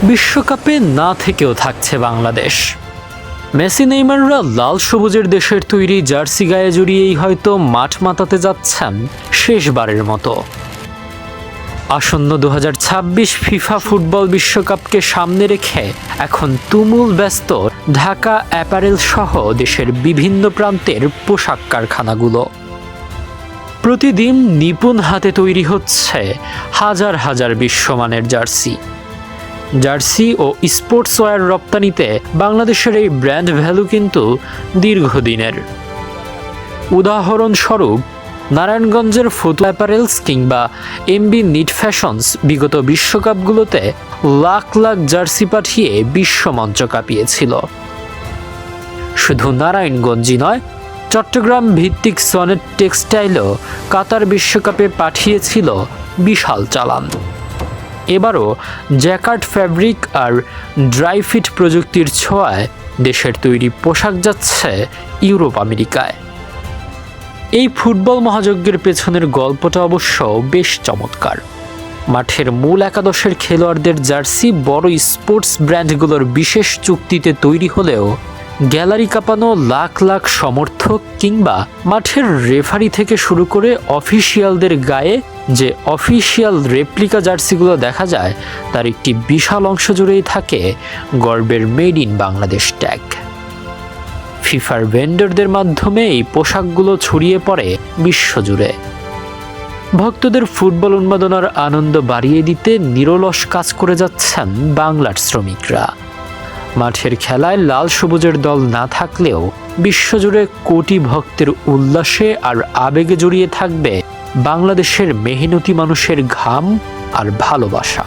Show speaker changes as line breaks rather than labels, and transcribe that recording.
বিশ্বকাপে না থেকেও থাকছে বাংলাদেশ। মেসি নেইমাররা লাল সবুজের দেশের তৈরি জার্সি গায়ে জড়িয়েই হয়তো মাঠ মাতাতে যাচ্ছেন শেষবারের মতো। আসন্ন 2026 ফিফা ফুটবল বিশ্বকাপকে সামনে রেখে এখন তুমুল ব্যস্ত ঢাকা অ্যাপারেল সহ দেশের বিভিন্ন প্রান্তের পোশাক কারখানাগুলো। প্রতিদিন নিপুণ হাতে তৈরি হচ্ছে হাজার হাজার বিশ্বমানের জার্সি ও স্পোর্টস ওয়্যার রপ্তানিতে বাংলাদেশের এই ব্র্যান্ড ভ্যালু কিন্তু দীর্ঘদিনের। উদাহরণস্বরূপ নারায়ণগঞ্জের ফুট অ্যাপারেলস কিংবা এমবি নিট ফ্যাশনস বিগত বিশ্বকাপগুলোতে লাখ লাখ জার্সি পাঠিয়ে বিশ্বমঞ্চ কাঁপিয়েছিল। শুধু নারায়ণগঞ্জই নয়, চট্টগ্রাম ভিত্তিক সনেট টেক্সটাইলও কাতার বিশ্বকাপে পাঠিয়েছিল বিশাল চালান। এবারও জ্যাকার্ড ফ্যাব্রিক আর ড্রাই ফিট প্রযুক্তির ছোঁয়ায় দেশের তৈরি পোশাক যাচ্ছে ইউরোপ আমেরিকায়। এই ফুটবল মহাযজ্ঞের পেছনের গল্পটা অবশ্য বেশ চমৎকার। মাঠের মূল একাদশের খেলোয়াড়দের জার্সি বড় স্পোর্টস ব্র্যান্ডগুলোর বিশেষ চুক্তিতে তৈরি হলেও গ্যালারি কাঁপানো লাখ লাখ সমর্থক কিংবা মাঠের রেফারি থেকে শুরু করে অফিসিয়ালদের গায়ে যে অফিসিয়াল রেপ্লিকা জার্সিগুলো দেখা যায়, তার একটি বিশাল অংশ জুড়েই থাকে গর্বের মেড ইন বাংলাদেশ ট্যাগ। ফিফার ভেন্ডরদের মাধ্যমে এই পোশাকগুলো ছড়িয়ে পড়ে বিশ্বজুড়ে। ভক্তদের ফুটবল উন্মাদনার আনন্দ বাড়িয়ে দিতে নিরলস কাজ করে যাচ্ছেন বাংলার শ্রমিকরা। মাঠের খেলায় লাল সবুজের দল না থাকলেও বিশ্বজুড়ে কোটি ভক্তের উল্লাসে আর আবেগে জড়িয়ে থাকবে বাংলাদেশের মেহনতি মানুষের ঘাম আর ভালোবাসা।